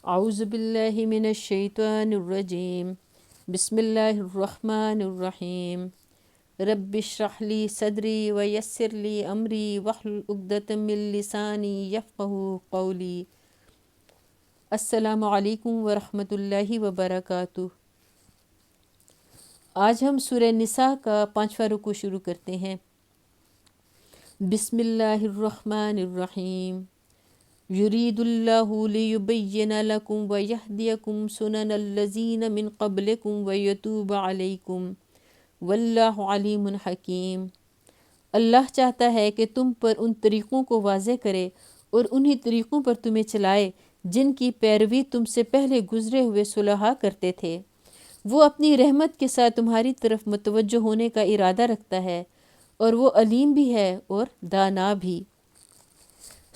اعوذ باللہ من الشیطان الرجیم بسم اللہ الرحمن الرحیم رب اشرح لی صدری ویسر لی امری واحلل عقدۃ من لسانی یفقہوا قولی۔ السلام علیکم ورحمۃ اللہ وبرکاتہ۔ آج ہم سورہ نساء کا 5واں رکوع شروع کرتے ہیں۔ بسم اللہ الرحمن الرحیم یرید اللہ لیبین لکم ویہدیکم سنن الذین من قبلکم ویتوب علیکم واللہ علیم حکیم۔ اللہ چاہتا ہے کہ تم پر ان طریقوں کو واضح کرے اور انہی طریقوں پر تمہیں چلائے جن کی پیروی تم سے پہلے گزرے ہوئے صلحاء کرتے تھے۔ وہ اپنی رحمت کے ساتھ تمہاری طرف متوجہ ہونے کا ارادہ رکھتا ہے اور وہ علیم بھی ہے اور دانا بھی۔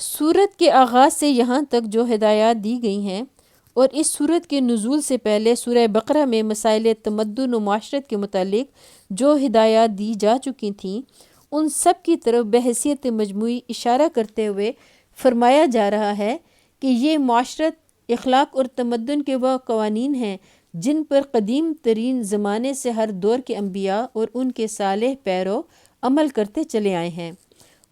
سورت کے آغاز سے یہاں تک جو ہدایات دی گئی ہیں اور اس سورت کے نزول سے پہلے سورہ بقرہ میں مسائل تمدن و معاشرت کے متعلق جو ہدایات دی جا چکی تھیں، ان سب کی طرف بحیثیت مجموعی اشارہ کرتے ہوئے فرمایا جا رہا ہے کہ یہ معاشرت، اخلاق اور تمدن کے وہ قوانین ہیں جن پر قدیم ترین زمانے سے ہر دور کے انبیاء اور ان کے صالح پیرو عمل کرتے چلے آئے ہیں،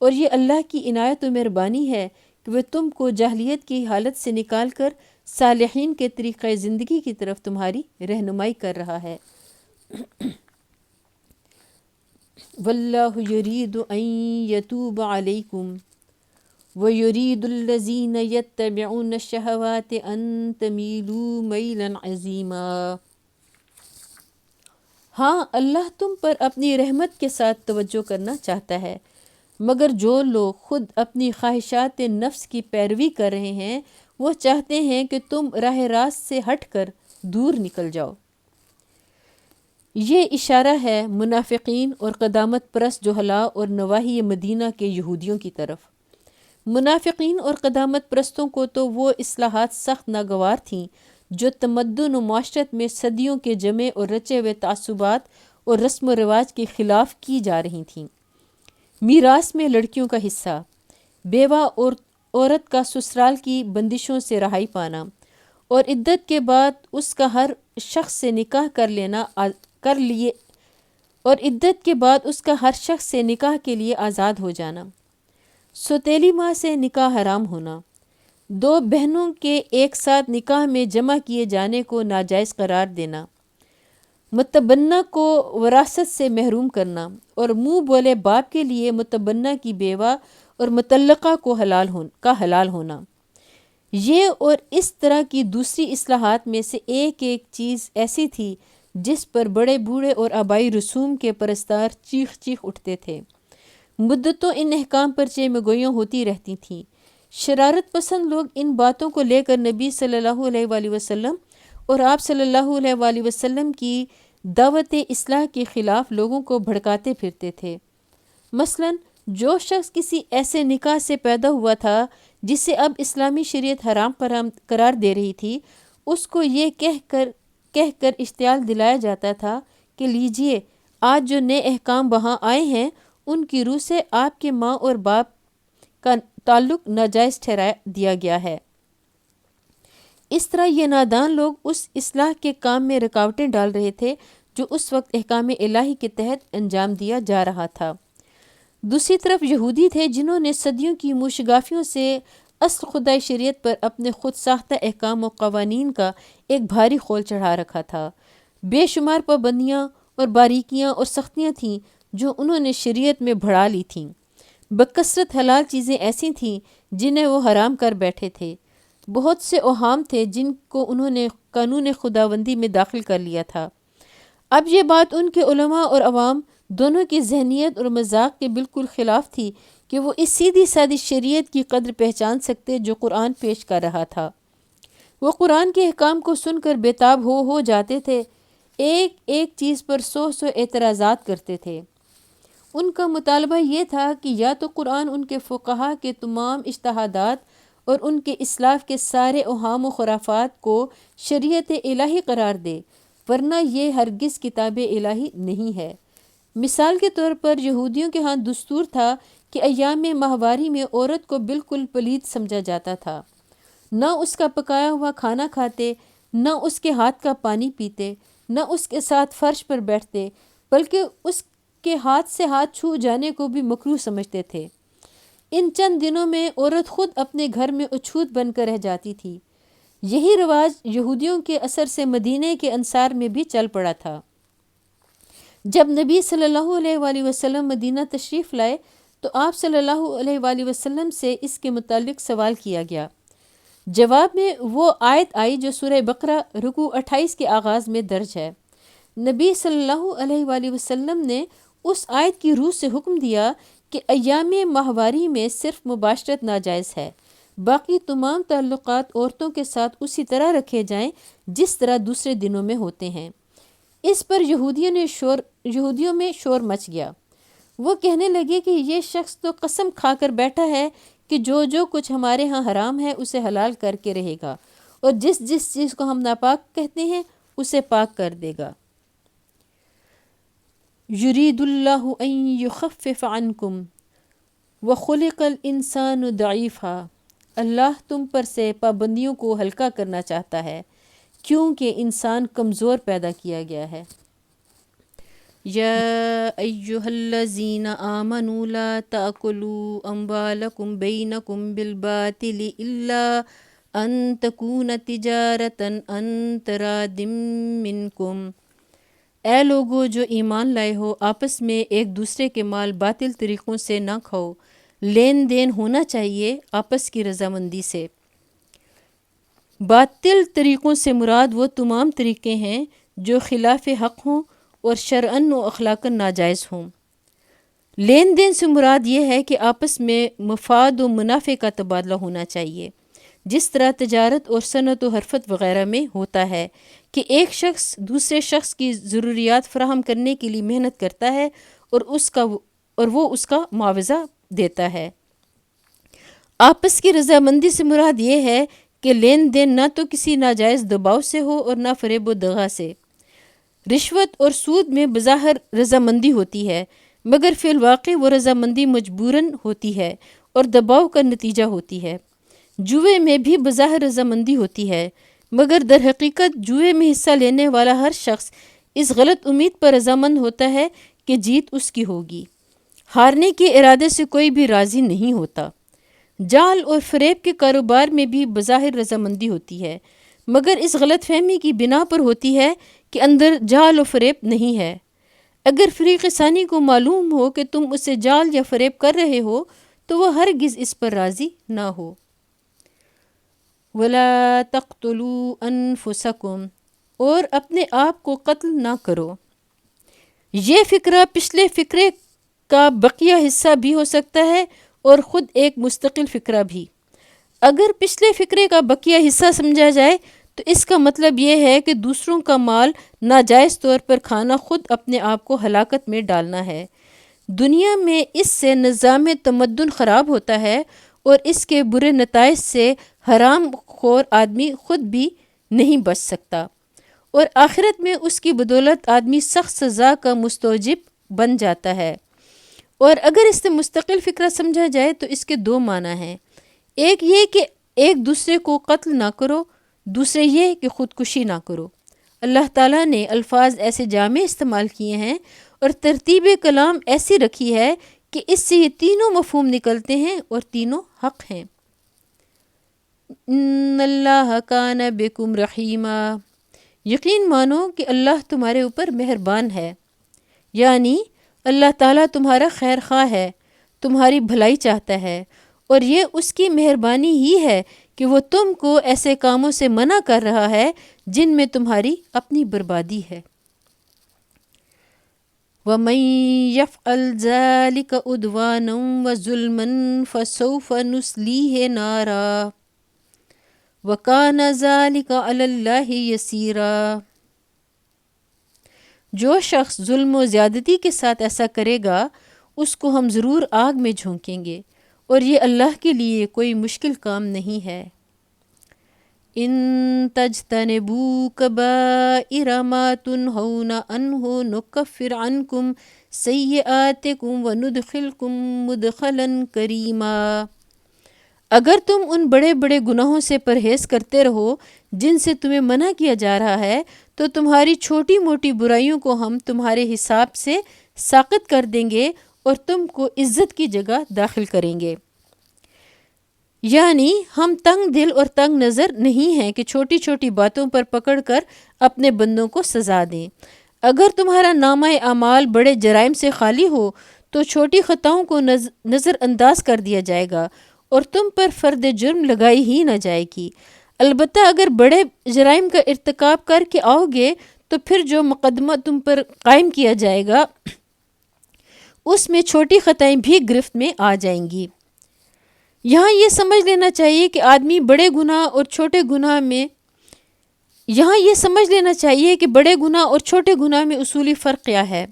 اور یہ اللہ کی عنایت و مہربانی ہے کہ وہ تم کو جاہلیت کی حالت سے نکال کر صالحین کے طریقۂ زندگی کی طرف تمہاری رہنمائی کر رہا ہے۔ واللہ یرید ان یتوب علیکم ویرید الذین یتبعون الشہوات ان تمیلوا میلا عظیما۔ ہاں، اللہ تم پر اپنی رحمت کے ساتھ توجہ کرنا چاہتا ہے، مگر جو لوگ خود اپنی خواہشات نفس کی پیروی کر رہے ہیں وہ چاہتے ہیں کہ تم راہ راست سے ہٹ کر دور نکل جاؤ۔ یہ اشارہ ہے منافقین اور قدامت پرست جہلاء اور نواحی مدینہ کے یہودیوں کی طرف۔ منافقین اور قدامت پرستوں کو تو وہ اصلاحات سخت ناگوار تھیں جو تمدن و معاشرت میں صدیوں کے جمے اور رچے ہوئے تعصبات اور رسم و رواج کے خلاف کی جا رہی تھیں۔ میراث میں لڑکیوں کا حصہ، بیوہ اور عورت کا سسرال کی بندشوں سے رہائی پانا، اور عدت کے بعد اس کا ہر شخص سے نکاح سے نکاح کے لیے آزاد ہو جانا، سوتیلی ماں سے نکاح حرام ہونا، دو بہنوں کے ایک ساتھ نکاح میں جمع کیے جانے کو ناجائز قرار دینا، متبنہ کو وراثت سے محروم کرنا، اور منہ بولے باپ کے لیے متبنہ کی بیوہ اور مطلقہ کو حلال ہونا۔ یہ اور اس طرح کی دوسری اصلاحات میں سے ایک چیز ایسی تھی جس پر بڑے بوڑھے اور آبائی رسوم کے پرستار چیخ چیخ اٹھتے تھے۔ مدتوں ان احکام پر چیمہ گوئیاں ہوتی رہتی تھیں۔ شرارت پسند لوگ ان باتوں کو لے کر نبی صلی اللہ علیہ وآلہ وسلم اور آپ صلی اللہ علیہ وآلہ وسلم کی دعوت اصلاح کے خلاف لوگوں کو بھڑکاتے پھرتے تھے۔ مثلاً جو شخص کسی ایسے نکاح سے پیدا ہوا تھا جسے اب اسلامی شریعت حرام قرار دے رہی تھی، اس کو یہ کہہ کر اشتعال دلایا جاتا تھا کہ لیجئے، آج جو نئے احکام وہاں آئے ہیں ان کی روح سے آپ کے ماں اور باپ کا تعلق ناجائز ٹھہرا دیا گیا ہے۔ اس طرح یہ نادان لوگ اس اصلاح کے کام میں رکاوٹیں ڈال رہے تھے جو اس وقت احکام الہی کے تحت انجام دیا جا رہا تھا۔ دوسری طرف یہودی تھے جنہوں نے صدیوں کی موشگافیوں سے اصل خدائی شریعت پر اپنے خود ساختہ احکام و قوانین کا ایک بھاری خول چڑھا رکھا تھا۔ بے شمار پابندیاں اور باریکیاں اور سختیاں تھیں جو انہوں نے شریعت میں بڑھا لی تھیں۔ بکثرت حلال چیزیں ایسی تھیں جنہیں وہ حرام کر بیٹھے تھے۔ بہت سے اوہام تھے جن کو انہوں نے قانون خداوندی میں داخل کر لیا تھا۔ اب یہ بات ان کے علماء اور عوام دونوں کی ذہنیت اور مذاق کے بالکل خلاف تھی کہ وہ اس سیدھی سادی شریعت کی قدر پہچان سکتے جو قرآن پیش کر رہا تھا۔ وہ قرآن کے احکام کو سن کر بےتاب ہو جاتے تھے، ایک چیز پر 100 اعتراضات کرتے تھے۔ ان کا مطالبہ یہ تھا کہ یا تو قرآن ان کے فقہا کے تمام اجتہادات اور ان کے اسلاف کے سارے اوہام و خرافات کو شریعت الہی قرار دے، ورنہ یہ ہرگز کتاب الہی نہیں ہے۔ مثال کے طور پر یہودیوں کے ہاں دستور تھا کہ ایام ماہواری میں عورت کو بالکل پلید سمجھا جاتا تھا۔ نہ اس کا پکایا ہوا کھانا کھاتے، نہ اس کے ہاتھ کا پانی پیتے، نہ اس کے ساتھ فرش پر بیٹھتے، بلکہ اس کے ہاتھ سے ہاتھ چھو جانے کو بھی مکروہ سمجھتے تھے۔ ان چند دنوں میں عورت خود اپنے گھر میں اچھوت بن کر رہ جاتی تھی۔ یہی رواج یہودیوں کے اثر سے مدینے کے انصار میں بھی چل پڑا تھا۔ جب نبی صلی اللہ علیہ وآلہ وسلم مدینہ تشریف لائے تو آپ صلی اللہ علیہ وآلہ وسلم سے اس کے متعلق سوال کیا گیا۔ جواب میں وہ آیت آئی جو سورہ بقرہ رکوع 28 کے آغاز میں درج ہے۔ نبی صلی اللہ علیہ وآلہ وسلم نے اس آیت کی روح سے حکم دیا کہ ایام ماہواری میں صرف مباشرت ناجائز ہے، باقی تمام تعلقات عورتوں کے ساتھ اسی طرح رکھے جائیں جس طرح دوسرے دنوں میں ہوتے ہیں۔ اس پر یہودیوں میں شور مچ گیا۔ وہ کہنے لگے کہ یہ شخص تو قسم کھا کر بیٹھا ہے کہ جو کچھ ہمارے ہاں حرام ہے اسے حلال کر کے رہے گا، اور جس چیز کو ہم ناپاک کہتے ہیں اسے پاک کر دے گا۔ یرید اللہ ان یخفف عنکم وخلق الانسان ضعیفا، اللہ تم پر سے پابندیوں کو ہلکا کرنا چاہتا ہے کیونکہ انسان کمزور پیدا کیا گیا ہے۔ یا ایہا الذین آمنوا لا تأکلوا اموالکم بینکم بالباطل الا ان تکون تجارۃ عن تراض منکم، اے لوگو جو ایمان لائے ہو، آپس میں ایک دوسرے کے مال باطل طریقوں سے نہ کھاؤ، لین دین ہونا چاہیے آپس کی رضامندی سے۔ باطل طریقوں سے مراد وہ تمام طریقے ہیں جو خلاف حق ہوں اور شرعاً و اخلاقاً ناجائز ہوں۔ لین دین سے مراد یہ ہے کہ آپس میں مفاد و منافع کا تبادلہ ہونا چاہیے، جس طرح تجارت اور صنعت و حرفت وغیرہ میں ہوتا ہے کہ ایک شخص دوسرے شخص کی ضروریات فراہم کرنے کے لیے محنت کرتا ہے اور وہ اس کا معاوضہ دیتا ہے۔ آپس کی رضامندی سے مراد یہ ہے کہ لین دین نہ تو کسی ناجائز دباؤ سے ہو اور نہ فریب و دغا سے۔ رشوت اور سود میں بظاہر رضامندی ہوتی ہے، مگر فی الواقع وہ رضامندی مجبوراً ہوتی ہے اور دباؤ کا نتیجہ ہوتی ہے۔ جوئے میں بھی بظاہر رضامندی ہوتی ہے، مگر در حقیقت جوئے میں حصہ لینے والا ہر شخص اس غلط امید پر رضامند ہوتا ہے کہ جیت اس کی ہوگی۔ ہارنے کے ارادے سے کوئی بھی راضی نہیں ہوتا۔ جال اور فریب کے کاروبار میں بھی بظاہر رضامندی ہوتی ہے، مگر اس غلط فہمی کی بنا پر ہوتی ہے کہ اندر جال و فریب نہیں ہے۔ اگر فریق ثانی کو معلوم ہو کہ تم اسے جال یا فریب کر رہے ہو تو وہ ہرگز اس پر راضی نہ ہو۔ وَلَا تَقْتُلُوا أَنفُسَكُمْ، اور اپنے آپ کو قتل نہ کرو۔ یہ فقرہ پچھلے فقرے کا بقیہ حصہ بھی ہو سکتا ہے اور خود ایک مستقل فقرہ بھی۔ اگر پچھلے فقرے کا بقیہ حصہ سمجھا جائے تو اس کا مطلب یہ ہے کہ دوسروں کا مال ناجائز طور پر کھانا خود اپنے آپ کو ہلاکت میں ڈالنا ہے۔ دنیا میں اس سے نظام تمدن خراب ہوتا ہے اور اس کے برے نتائج سے حرام خور آدمی خود بھی نہیں بچ سکتا، اور آخرت میں اس کی بدولت آدمی سخت سزا کا مستوجب بن جاتا ہے۔ اور اگر اس سے مستقل فقرہ سمجھا جائے تو اس کے دو معنی ہیں، ایک یہ کہ ایک دوسرے کو قتل نہ کرو، دوسرے یہ کہ خودکشی نہ کرو۔ اللہ تعالیٰ نے الفاظ ایسے جامع استعمال کیے ہیں اور ترتیب کلام ایسی رکھی ہے کہ اس سے یہ تینوں مفہوم نکلتے ہیں اور تینوں حق ہیں۔ ان اللہ کان بکم رحیما، یقین مانو کہ اللہ تمہارے اوپر مہربان ہے، یعنی اللہ تعالیٰ تمہارا خیر خواہ ہے، تمہاری بھلائی چاہتا ہے، اور یہ اس کی مہربانی ہی ہے کہ وہ تم کو ایسے کاموں سے منع کر رہا ہے جن میں تمہاری اپنی بربادی ہے۔ وَمَن يَفْعَلْ ذَلِكَ عُدْوَانًا وَظُلْمًا فَسَوْفَ نُصْلِيهِ نَارًا وَكَانَ ذَلِكَ عَلَى اللَّهِ يَسِيرًا، جو شخص ظلم و زیادتی کے ساتھ ایسا کرے گا اس کو ہم ضرور آگ میں جھونکیں گے، اور یہ اللہ کے لیے کوئی مشکل کام نہیں ہے۔ ان تجتنبوا کبائر ما تنہون عنہ نکفر عنکم سیئاتکم وندخلکم مدخلا کریما، اگر تم ان بڑے بڑے گناہوں سے پرہیز کرتے رہو جن سے تمہیں منع کیا جا رہا ہے تو تمہاری چھوٹی موٹی برائیوں کو ہم تمہارے حساب سے ساقط کر دیں گے اور تم کو عزت کی جگہ داخل کریں گے۔ یعنی ہم تنگ دل اور تنگ نظر نہیں ہیں کہ چھوٹی چھوٹی باتوں پر پکڑ کر اپنے بندوں کو سزا دیں۔ اگر تمہارا نامہ اعمال بڑے جرائم سے خالی ہو تو چھوٹی خطاؤں کو نظر انداز کر دیا جائے گا اور تم پر فرد جرم لگائی ہی نہ جائے گی۔ البتہ اگر بڑے جرائم کا ارتکاب کر کے آؤ گے تو پھر جو مقدمہ تم پر قائم کیا جائے گا اس میں چھوٹی خطائیں بھی گرفت میں آ جائیں گی۔ یہاں یہ سمجھ لینا چاہیے کہ بڑے گناہ اور چھوٹے گناہ میں اصولی فرق کیا ہے۔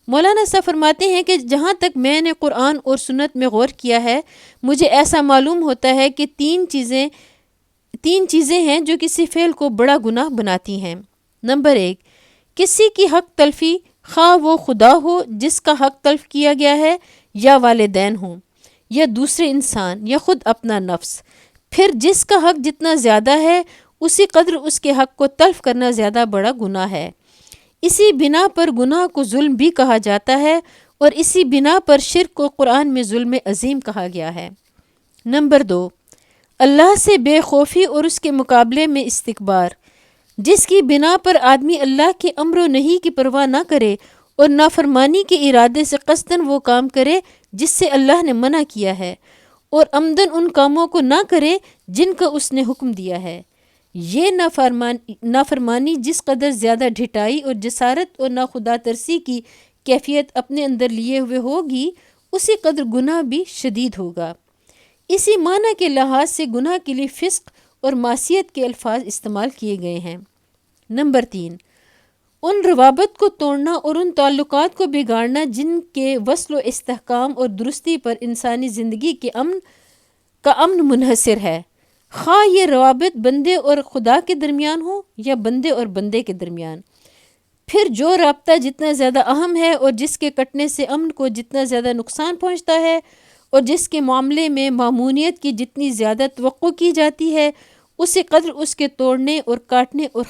مولانا صاحب فرماتے ہیں کہ جہاں تک میں نے قرآن اور سنت میں غور کیا ہے مجھے ایسا معلوم ہوتا ہے کہ تین چیزیں ہیں جو کسی فعل کو بڑا گناہ بناتی ہیں۔ نمبر 1، کسی کی حق تلفی، خواہ وہ خدا ہو جس کا حق تلف کیا گیا ہے، یا والدین ہوں، یا دوسرے انسان، یا خود اپنا نفس۔ پھر جس کا حق جتنا زیادہ ہے اسی قدر اس کے حق کو تلف کرنا زیادہ بڑا گناہ ہے۔ اسی بنا پر گناہ کو ظلم بھی کہا جاتا ہے اور اسی بنا پر شرک کو قرآن میں ظلم عظیم کہا گیا ہے۔ نمبر 2، اللہ سے بے خوفی اور اس کے مقابلے میں استکبار، جس کی بنا پر آدمی اللہ کے امر و نہی کی پرواہ نہ کرے اور نافرمانی کے ارادے سے قصداً وہ کام کرے جس سے اللہ نے منع کیا ہے، اور عمداً ان کاموں کو نہ کرے جن کا اس نے حکم دیا ہے۔ یہ نافرمانی جس قدر زیادہ ڈھٹائی اور جسارت اور ناخدا ترسی کی کیفیت اپنے اندر لیے ہوئے ہوگی اسی قدر گناہ بھی شدید ہوگا۔ اسی معنی کے لحاظ سے گناہ کے لیے فسق اور معصیت کے الفاظ استعمال کیے گئے ہیں۔ نمبر 3، ان روابط کو توڑنا اور ان تعلقات کو بگاڑنا جن کے وصل و استحکام اور درستی پر انسانی زندگی کے امن منحصر ہے، خواہ یہ روابط بندے اور خدا کے درمیان ہو یا بندے اور بندے کے درمیان۔ پھر جو رابطہ جتنا زیادہ اہم ہے اور جس کے کٹنے سے امن کو جتنا زیادہ نقصان پہنچتا ہے اور جس کے معاملے میں مامونیت کی جتنی زیادہ توقع کی جاتی ہے اسی قدر اس کے توڑنے اور کاٹنے اور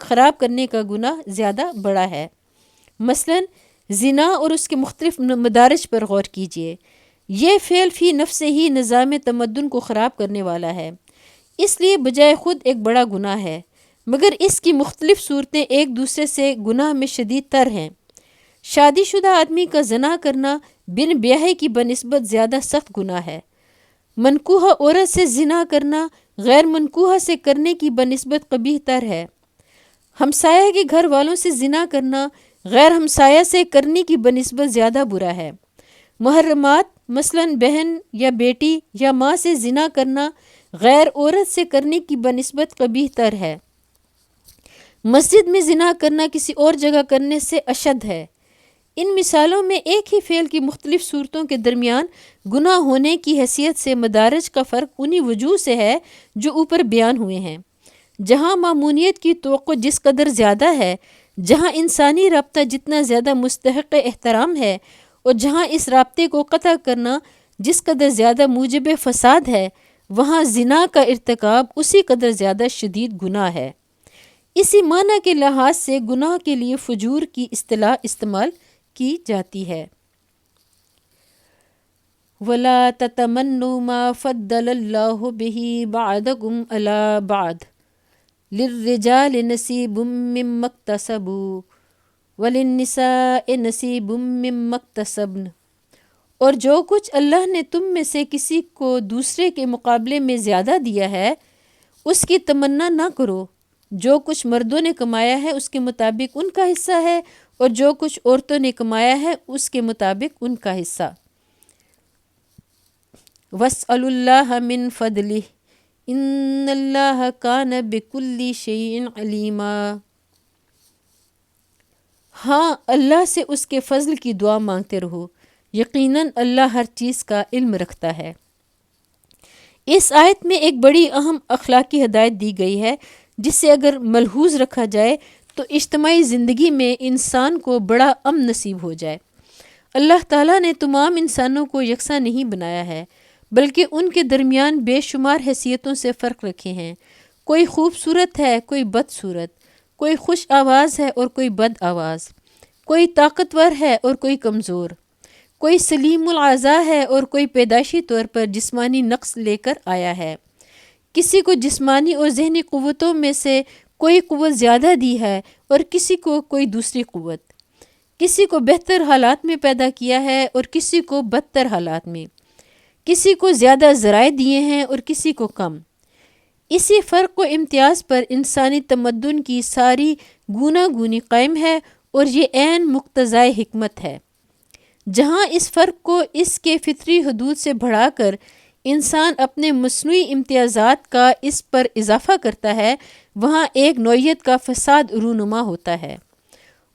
خراب کرنے کا گناہ زیادہ بڑا ہے۔ مثلاً زنا اور اس کے مختلف مدارج پر غور کیجیے۔ یہ فعل فی نفس ہی نظام تمدن کو خراب کرنے والا ہے، اس لیے بجائے خود ایک بڑا گناہ ہے، مگر اس کی مختلف صورتیں ایک دوسرے سے گناہ میں شدید تر ہیں۔ شادی شدہ آدمی کا زنا کرنا بن بیاہے کی بنسبت زیادہ سخت گناہ ہے۔ منکوحہ عورت سے زنا کرنا غیر منکوحہ سے کرنے کی بنسبت قبیح تر ہے۔ ہمسایہ کے گھر والوں سے زنا کرنا غیر ہمسایہ سے کرنے کی بنسبت زیادہ برا ہے۔ محرمات مثلاً بہن یا بیٹی یا ماں سے زنا کرنا غیر عورت سے کرنے کی بنسبت قبیح تر ہے۔ مسجد میں زنا کرنا کسی اور جگہ کرنے سے اشد ہے۔ ان مثالوں میں ایک ہی فعل کی مختلف صورتوں کے درمیان گناہ ہونے کی حیثیت سے مدارج کا فرق انہی وجوہ سے ہے جو اوپر بیان ہوئے ہیں۔ جہاں مامونیت کی توقع جس قدر زیادہ ہے، جہاں انسانی رابطہ جتنا زیادہ مستحق احترام ہے اور جہاں اس رابطے کو قطع کرنا جس قدر زیادہ موجب فساد ہے، وہاں زنا کا ارتکاب اسی قدر زیادہ شدید گناہ ہے۔ اسی معنی کے لحاظ سے گناہ کے لیے فجور کی اصطلاح استعمال کی جاتی ہے۔ وَلَا تَتَمَنُّوا مَا فَضَّلَ اللَّهُ بِهِ بَعْضَكُمْ عَلَى بَعْضٍ لِلرِّجَالِ نَصِيبٌ مِّمَّا اكْتَسَبُوا وَلِلنِّسَاءِ نَصِيبٌ مِّمَّا اكْتَسَبْنَ، اور جو کچھ اللہ نے تم میں سے کسی کو دوسرے کے مقابلے میں زیادہ دیا ہے اس کی تمنا نہ کرو۔ جو کچھ مردوں نے کمایا ہے اس کے مطابق ان کا حصہ ہے اور جو کچھ عورتوں نے کمایا ہے اس کے مطابق ان کا حصہ۔ وَاسْأَلُوا اللَّهَ مِن فَضْلِهِ إِنَّ اللَّهَ كَانَ بِكُلِّ شَيْءٍ عَلِيمًا۔ ہاں، اللہ سے اس کے فضل کی دعا مانگتے رہو، یقیناً اللہ ہر چیز کا علم رکھتا ہے۔ اس آیت میں ایک بڑی اہم اخلاقی ہدایت دی گئی ہے جس سے اگر ملحوظ رکھا جائے تو اجتماعی زندگی میں انسان کو بڑا امن نصیب ہو جائے۔ اللہ تعالیٰ نے تمام انسانوں کو یکساں نہیں بنایا ہے، بلکہ ان کے درمیان بے شمار حیثیتوں سے فرق رکھے ہیں۔ کوئی خوبصورت ہے، کوئی بدصورت، کوئی خوش آواز ہے اور کوئی بد آواز، کوئی طاقتور ہے اور کوئی کمزور، کوئی سلیم الاعضاء ہے اور کوئی پیدائشی طور پر جسمانی نقص لے کر آیا ہے۔ کسی کو جسمانی اور ذہنی قوتوں میں سے کوئی قوت زیادہ دی ہے اور کسی کو کوئی دوسری قوت، کسی کو بہتر حالات میں پیدا کیا ہے اور کسی کو بدتر حالات میں، کسی کو زیادہ ذرائع دیے ہیں اور کسی کو کم۔ اسی فرق و امتیاز پر انسانی تمدن کی ساری گوناگونی قائم ہے اور یہ عین مقتضائے حکمت ہے۔ جہاں اس فرق کو اس کے فطری حدود سے بڑھا کر انسان اپنے مصنوعی امتیازات کا اس پر اضافہ کرتا ہے، وہاں ایک نوعیت کا فساد رونما ہوتا ہے،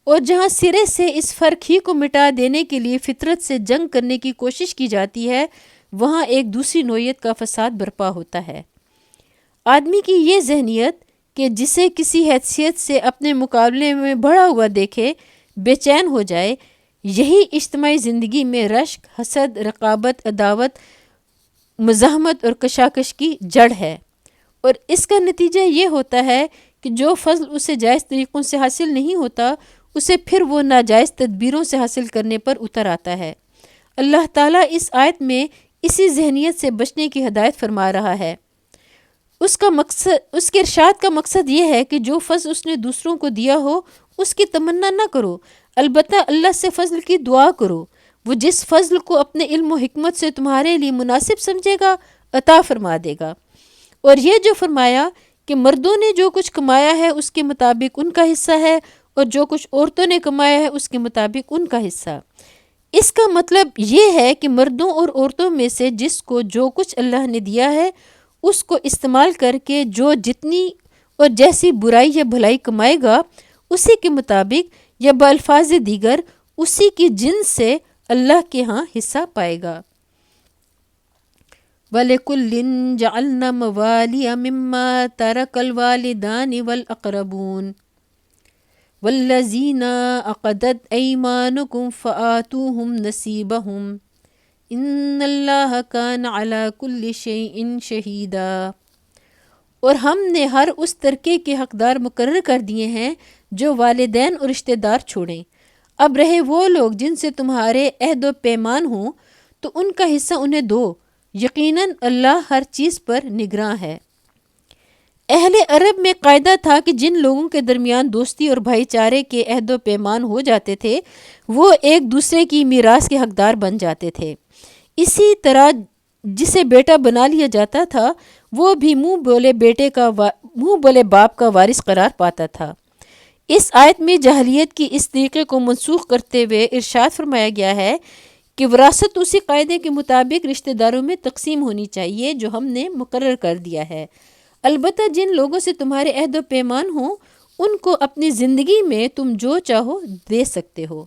اور جہاں سرے سے اس فرق ہی کو مٹا دینے کے لیے فطرت سے جنگ کرنے کی کوشش کی جاتی ہے، وہاں ایک دوسری نوعیت کا فساد برپا ہوتا ہے۔ آدمی کی یہ ذہنیت کہ جسے کسی حیثیت سے اپنے مقابلے میں بڑھا ہوا دیکھے بے چین ہو جائے، یہی اجتماعی زندگی میں رشک، حسد، رقابت، عداوت، مزاحمت اور کشاکش کی جڑ ہے، اور اس کا نتیجہ یہ ہوتا ہے کہ جو فضل اسے جائز طریقوں سے حاصل نہیں ہوتا، اسے پھر وہ ناجائز تدبیروں سے حاصل کرنے پر اتر آتا ہے۔ اللہ تعالیٰ اس آیت میں اسی ذہنیت سے بچنے کی ہدایت فرما رہا ہے۔ اس کے ارشاد کا مقصد یہ ہے کہ جو فضل اس نے دوسروں کو دیا ہو اس کی تمنا نہ کرو، البتہ اللہ سے فضل کی دعا کرو۔ وہ جس فضل کو اپنے علم و حکمت سے تمہارے لیے مناسب سمجھے گا عطا فرما دے گا۔ اور یہ جو فرمایا کہ مردوں نے جو کچھ کمایا ہے اس کے مطابق ان کا حصہ ہے، اور جو کچھ عورتوں نے کمایا ہے اس کے مطابق ان کا حصہ، اس کا مطلب یہ ہے کہ مردوں اور عورتوں میں سے جس کو جو کچھ اللہ نے دیا ہے اس کو استعمال کر کے جو جتنی اور جیسی برائی یا بھلائی کمائے گا، اسی کے مطابق یا بالفاظ دیگر اسی کی جنس سے اللہ کے ہاں حصہ پائے گا۔ وَلِكُلٍّ جَعَلْنَا مَوَالِيَ مِمَّا تَرَكَ الْوَالِدَانِ وَالْأَقْرَبُونَ وَالَّذِينَ عَقَدَتْ أَيْمَانُكُمْ فَآتُوهُمْ نَصِيبَهُمْ إِنَّ اللَّهَ كَانَ عَلَى كُلِّ شَيْءٍ شَهِيدًا۔ اور ہم نے ہر اس ترکے کے حقدار مقرر کر دیے ہیں جو والدین اور رشتہ دار چھوڑیں۔ اب رہے وہ لوگ جن سے تمہارے عہد و پیمان ہوں تو ان کا حصہ انہیں دو، یقیناً اللہ ہر چیز پر نگراں ہے۔ اہل عرب میں قاعدہ تھا کہ جن لوگوں کے درمیان دوستی اور بھائی چارے کے عہد و پیمان ہو جاتے تھے وہ ایک دوسرے کی میراث کے حقدار بن جاتے تھے۔ اسی طرح جسے بیٹا بنا لیا جاتا تھا وہ بھی منہ بولے باپ کا وارث قرار پاتا تھا۔ اس آیت میں جاہلیت کی اس طریقے کو منسوخ کرتے ہوئے ارشاد فرمایا گیا ہے کہ وراثت اسی قاعدے کے مطابق رشتہ داروں میں تقسیم ہونی چاہیے جو ہم نے مقرر کر دیا ہے، البتہ جن لوگوں سے تمہارے عہد و پیمان ہوں ان کو اپنی زندگی میں تم جو چاہو دے سکتے ہو۔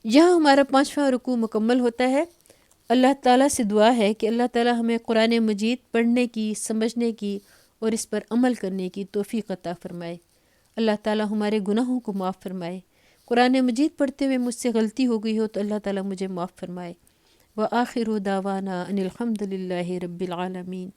یہاں ہمارا 5واں رکوع مکمل ہوتا ہے۔ اللہ تعالیٰ سے دعا ہے کہ اللہ تعالیٰ ہمیں قرآن مجید پڑھنے کی، سمجھنے کی اور اس پر عمل کرنے کی توفیق عطا فرمائے۔ اللہ تعالیٰ ہمارے گناہوں کو معاف فرمائے۔ قرآن مجید پڑھتے ہوئے مجھ سے غلطی ہو گئی ہو تو اللہ تعالیٰ مجھے معاف فرمائے۔ وآخر دعوانا ان الحمد للہ رب العالمین۔